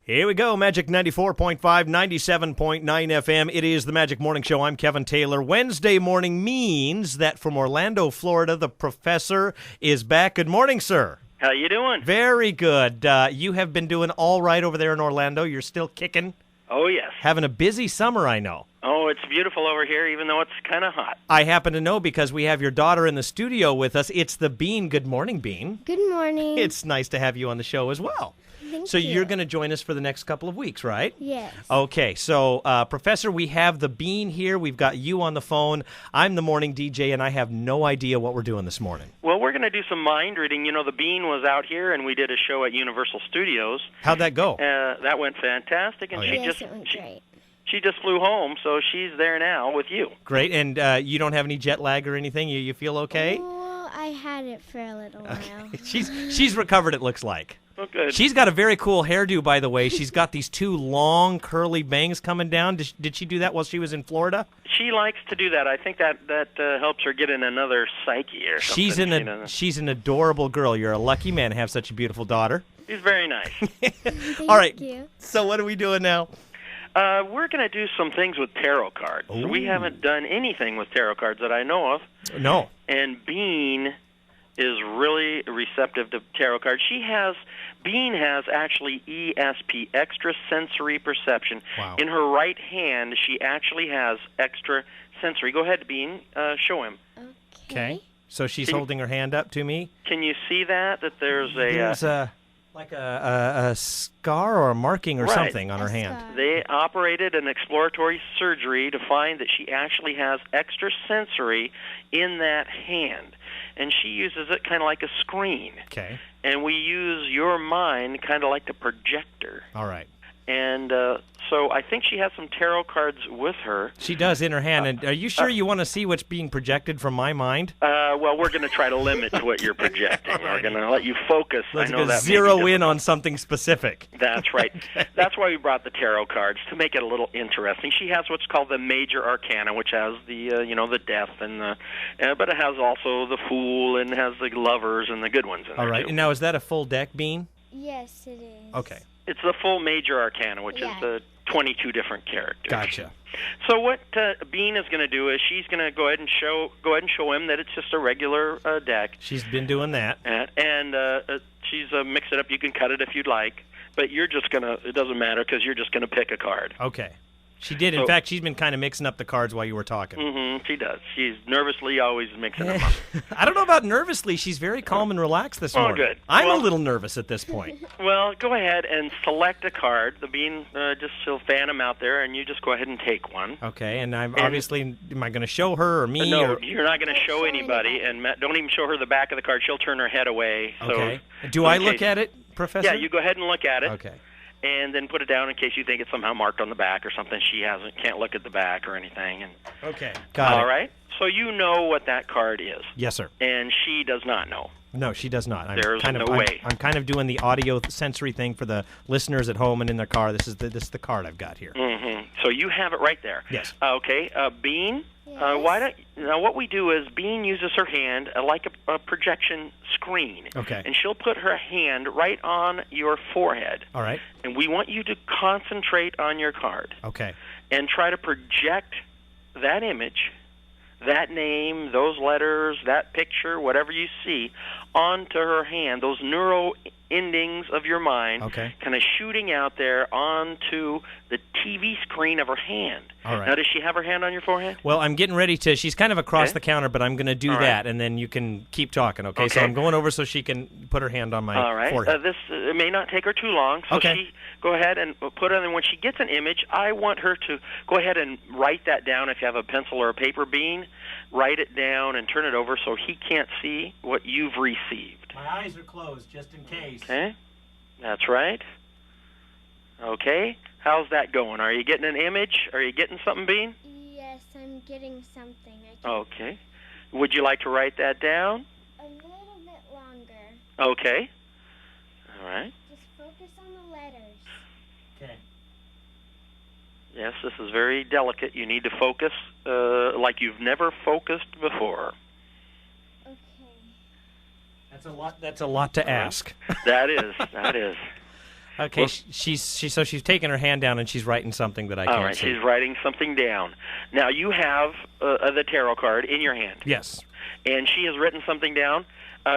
Here we go, Magic 94.5, 97.9 FM. It is the Magic Morning Show. I'm Kevin Taylor. Wednesday morning means that from Orlando, Florida, the professor is back. Good morning, sir. How you doing? Very good. You have been doing all right over there in Orlando. You're still kicking? Oh, yes. Having a busy summer, I know. Oh, it's beautiful over here, even though it's kind of hot. I happen to know because we have your daughter in the studio with us. It's the Bean. Good morning, Bean. Good morning. It's nice to have you on the show as well. Thank So you. you're going to join us for the next couple of weeks, right? Yes. Okay, so Professor, we have the Bean here. We've got you on the phone. I'm the morning DJ, and I have no idea what we're doing this morning. Well, we're going to do some mind reading. You know, the Bean was out here, and we did a show at Universal Studios. How'd that go? That went fantastic, and Oh, yeah. Yes, it went great. she just flew home, so she's there now with you. Great, and you don't have any jet lag or anything? You feel okay? Well, I had it for a little while. She's recovered, it looks like. Oh, good. She's got a very cool hairdo, by the way. She's got these two long, curly bangs coming down. Did she do that while she was in Florida? She likes to do that. I think that helps her get in another psyche or something. She's an adorable girl. You're a lucky man to have such a beautiful daughter. She's very nice. All right. Thank you. So what are we doing now? We're going to do some things with tarot cards. Ooh. We haven't done anything with tarot cards that I know of. No. And Bean is really receptive to tarot cards. Bean has actually ESP, extra sensory perception. Wow. In her right hand, she actually has extra sensory. Go ahead, Bean. Show him. Okay. So she's holding her hand up to me. Can you see that there's There's a scar or a marking or Right. something on her A hand. scar. They operated an exploratory surgery to find that she actually has extra sensory in that hand. And she uses it kind of like a screen. Okay. And we use your mind kind of like the projector. All right. And so I think she has some tarot cards with her. She does in her hand. And are you sure you want to see what's being projected from my mind? Well, we're going to try to limit what you're projecting. We're going to let you focus. Let's I know that may be zero in difficult. on something specific. That's right. That's why we brought the tarot cards, to make it a little interesting. She has what's called the major arcana, which has the the death and but it has also the fool and has the lovers and the good ones in there. All right. too. And now, is that a full deck, Bean? Yes, it is. Okay. It's the full major arcana, which Yeah. is the 22 different characters. Gotcha. So what Bean is going to do is she's going to go ahead and show him that it's just a regular deck, She's been doing that. and she's mix it up. You can cut it if you'd like, but you're just gonna. It doesn't matter because you're just going to pick a card. Okay. She did. In So- fact, she's been kind of mixing up the cards while you were talking. She does. She's nervously always mixing them up. I don't know about nervously. She's very calm and relaxed this Oh, morning. good. I'm Well- a little nervous at this point. Well, go ahead and select a card. The Bean she'll fan them out there, and you just go ahead and take one. Okay, and I'm obviously, am I going to show her or me? No, or, you're not going to show anybody, and don't even show her the back of the card. She'll turn her head away. okay. So, Do I in look case- at it, Professor? Yeah, you go ahead and look at it. Okay. And then put it down in case you think it's somehow marked on the back or something. She can't look at the back or anything. And Okay. Got it. all right. So you know what that card is, Yes, sir. and she does not know. No, she does not. There's no way. I'm kind of doing the audio sensory thing for the listeners at home and in their car. This is the card I've got here. So you have it right there. Yes. Okay. Bean. Yes. Now what we do is Bean uses her hand like a projection screen. Okay. And she'll put her hand right on your forehead. All right. And we want you to concentrate on your card Okay. and try to project that image, that name, those letters, that picture, whatever you see, onto her hand, those neural endings of your mind, Okay. kind of shooting out there onto the TV screen of her hand. All right. Now, does she have her hand on your forehead? Well, I'm getting ready to. She's kind of across Okay. the counter, but I'm going to do All right. that, and then you can keep talking. Okay. So Okay. I'm going over so she can put her hand on my All right. forehead. This it may not take her too long. So Okay. she go ahead and put it. And when she gets an image, I want her to go ahead and write that down. If you have a pencil or a paper, Bean, write it down and turn it over so he can't see what you've received. My eyes are closed, just in case. Okay. That's right. Okay. How's that going? Are you getting an image? Are you getting something, Bean? Yes, I'm getting something. Okay. Would you like to write that down? A little bit longer. Okay. All right. Just focus on the letters. Okay. Yes, this is very delicate. You need to focus like you've never focused before. Okay. That's a lot to ask. That is. That is. Okay, Well, she's taking her hand down and she's writing something that I can't all right, see. she's writing something down. Now, you have the tarot card in your hand. Yes. And she has written something down.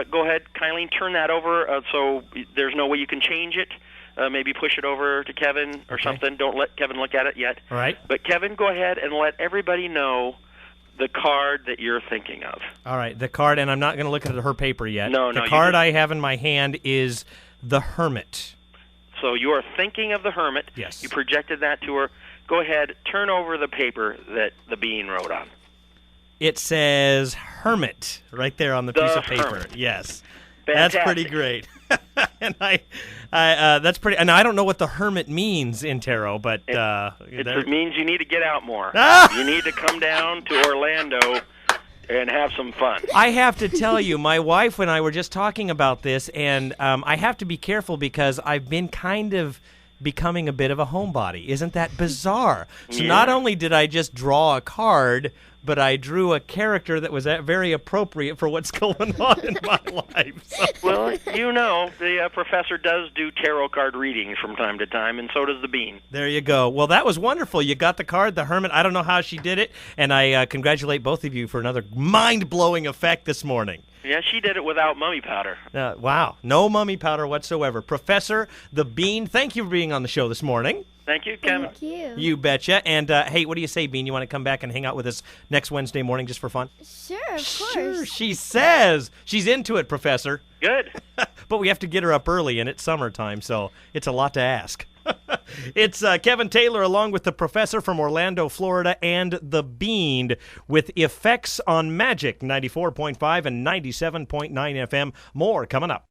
Go ahead, Kylie, turn that over so there's no way you can change it. Maybe push it over to Kevin or something. Don't let Kevin look at it yet. All right. But, Kevin, go ahead and let everybody know the card that you're thinking of. All right, the card, and I'm not going to look at her paper yet. No, the you card just- I have in my hand is the Hermit. So you are thinking of the Hermit. Yes. You projected that to her. Go ahead, turn over the paper that the bean wrote on. It says Hermit right there on the The piece of paper. Hermit. Yes. Fantastic. That's pretty great. And that's pretty. And I don't know what the Hermit means in tarot, but It means you need to get out more. Ah! You need to come down to Orlando and have some fun. I have to tell you, my wife and I were just talking about this, and I have to be careful because I've been kind of becoming a bit of a homebody. Isn't that bizarre? So Yeah. not only did I just draw a card, but I drew a character that was very appropriate for what's going on in my life. So. Well, you know, the professor does do tarot card readings from time to time, and so does the bean. There you go. Well, that was wonderful. You got the card, the Hermit. I don't know how she did it, and I congratulate both of you for another mind-blowing effect this morning. Yeah, she did it without mummy powder. Wow. No mummy powder whatsoever. Professor the Bean, thank you for being on the show this morning. Thank you, Kevin. Thank you. You betcha. And, hey, what do you say, Bean? You want to come back and hang out with us next Wednesday morning just for fun? Sure, of course. Sure, she says. She's into it, Professor. Good. But we have to get her up early, and it's summertime, so it's a lot to ask. It's Kevin Taylor along with the Professor from Orlando, Florida, and the Bean with Effects on Magic, 94.5 and 97.9 FM. More coming up.